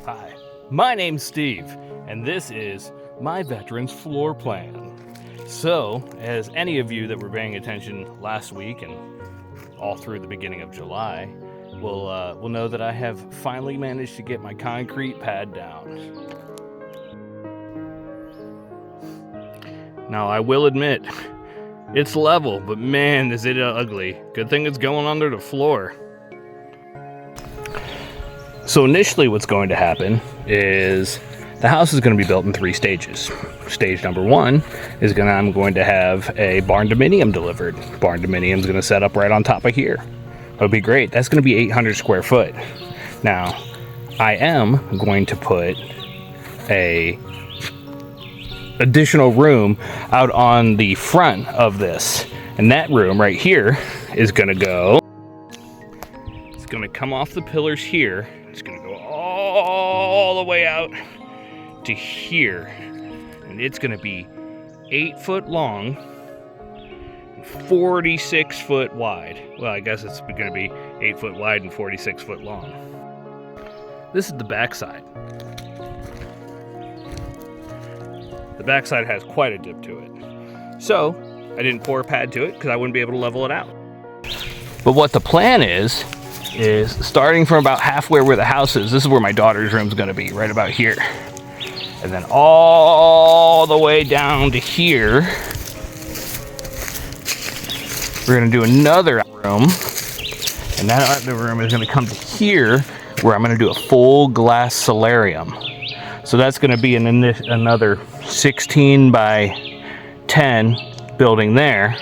Hi, my name's Steve, and this is my veteran's floor plan. So, as any of you that were paying attention last week and all through the beginning of July will know that I have finally managed to get my concrete pad down. Now, I will admit, it's level, but man, is it ugly. Good thing it's going under the floor. So initially what's going to happen is the house is going to be built in 3 stages. Stage number 1 is I'm going to have a barn dominium delivered. Barn dominium is going to set up right on top of here. That'll be great. That's going to be 800 square foot. Now, I am going to put a additional room out on the front of this. And that room right here is going to go, it's going to come off the pillars here. It's going to go all the way out to here. And it's going to be 8 foot long, 46 foot wide. Well, I guess it's going to be 8 foot wide and 46 foot long. This is the backside. The backside has quite a dip to it. So I didn't pour a pad to it because I wouldn't be able to level it out. But what the plan is starting from about halfway where the house is, this is where my daughter's room is going to be, right about here. And then all the way down to here, we're going to do another room. And that other room is going to come to here, where I'm going to do a full glass solarium. So that's going to be another 16 by 10 building there.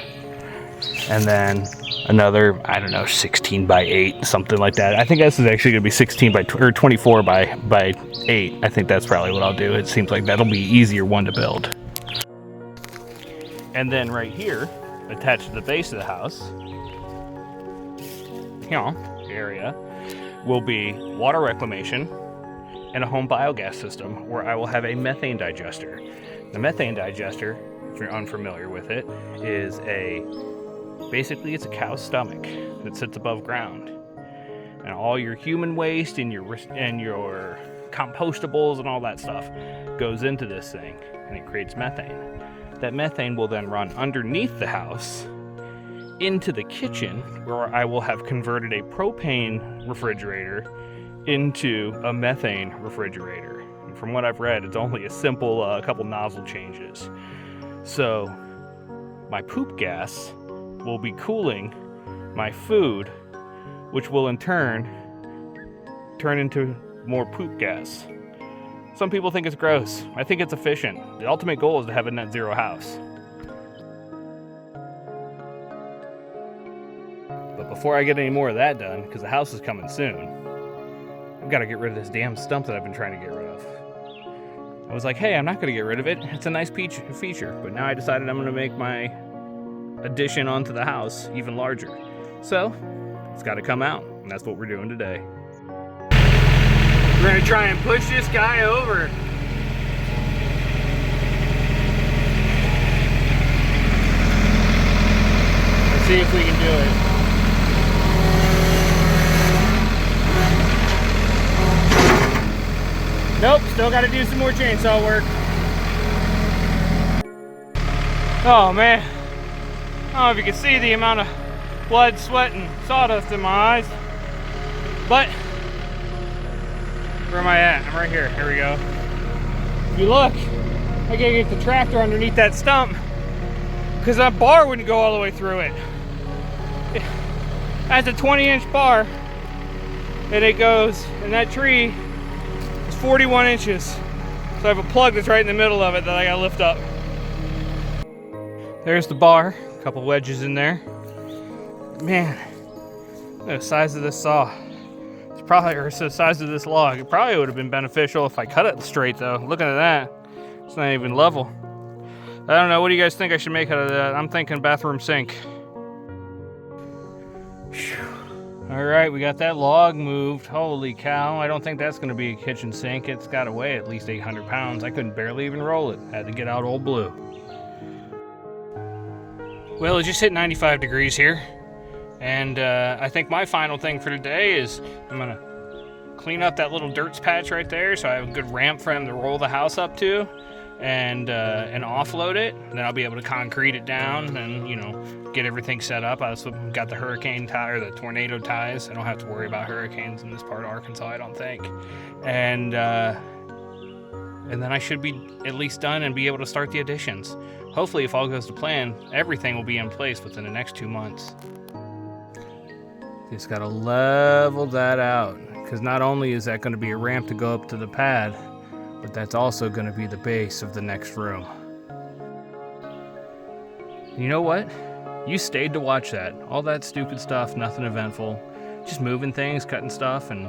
And then another, I don't know, 16 by 8, something like that. I think this is actually going to be 16 by or 24 by 8. I think that's probably what I'll do. It seems like that'll be easier one to build. And then right here, attached to the base of the house, area, will be water reclamation and a home biogas system where I will have a methane digester. The methane digester, if you're unfamiliar with it, is basically it's a cow's stomach that sits above ground. And all your human waste and your compostables and all that stuff goes into this thing, and it creates methane. That methane will then run underneath the house into the kitchen, where I will have converted a propane refrigerator into a methane refrigerator. And from what I've read, it's only a simple couple nozzle changes. So my poop gas will be cooling my food, which will in turn into more poop gas. Some people think it's gross. I think it's efficient. The ultimate goal is to have a net zero house. But before I get any more of that done, because the house is coming soon, I've got to get rid of this damn stump that I've been trying to get rid of. I was like, hey, I'm not going to get rid of it. It's a nice feature. But now I decided I'm going to make my addition onto the house even larger. So it's got to come out, and that's what we're doing today. We're going to try and push this guy over. Let's see if we can do it. Nope, still got to do some more chainsaw work. Oh man, I don't know if you can see the amount of blood, sweat, and sawdust in my eyes, but where am I at? I'm right here. Here we go. If you look, I gotta get the tractor underneath that stump because that bar wouldn't go all the way through it. That's a 20-inch bar, and it goes, and that tree 41 inches. So I have a plug that's right in the middle of it that I gotta lift up. There's the bar, a couple wedges in there. Man, look at the size of this saw. It's probably, or the size of this log. It probably would have been beneficial if I cut it straight though. Looking at that, it's not even level. I don't know, what do you guys think I should make out of that? I'm thinking bathroom sink. All right, we got that log moved. Holy cow, I don't think that's gonna be a kitchen sink. It's gotta weigh at least 800 pounds. I couldn't barely even roll it. Had to get out Old Blue. Well, it just hit 95 degrees here. And I think my final thing for today is I'm gonna clean up that little dirt patch right there so I have a good ramp for him to roll the house up to and offload it. Then I'll be able to concrete it down and, you know, get everything set up. I also got the hurricane tie or the tornado ties. I don't have to worry about hurricanes in this part of Arkansas, I don't think. And then I should be at least done and be able to start the additions. Hopefully, if all goes to plan, everything will be in place within the next 2 months. Just gotta level that out, because not only is that going to be a ramp to go up to the pad, but that's also going to be the base of the next room. You know what? You stayed to watch that. All that stupid stuff, nothing eventful. Just moving things, cutting stuff, and,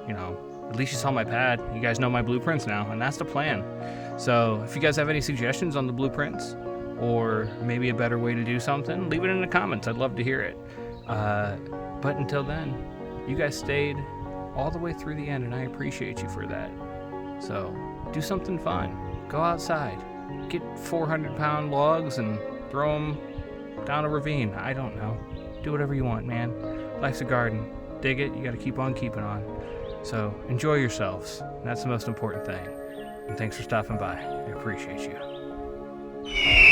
you know, at least you saw my pad. You guys know my blueprints now, and that's the plan. So if you guys have any suggestions on the blueprints, or maybe a better way to do something, leave it in the comments. I'd love to hear it. But until then, you guys stayed all the way through the end, and I appreciate you for that. So do something fun. Go outside. Get 400-pound logs and throw them down a ravine. I don't know. Do whatever you want, man. Life's a garden. Dig it. You got to keep on keeping on. So enjoy yourselves. That's the most important thing. And thanks for stopping by. I appreciate you.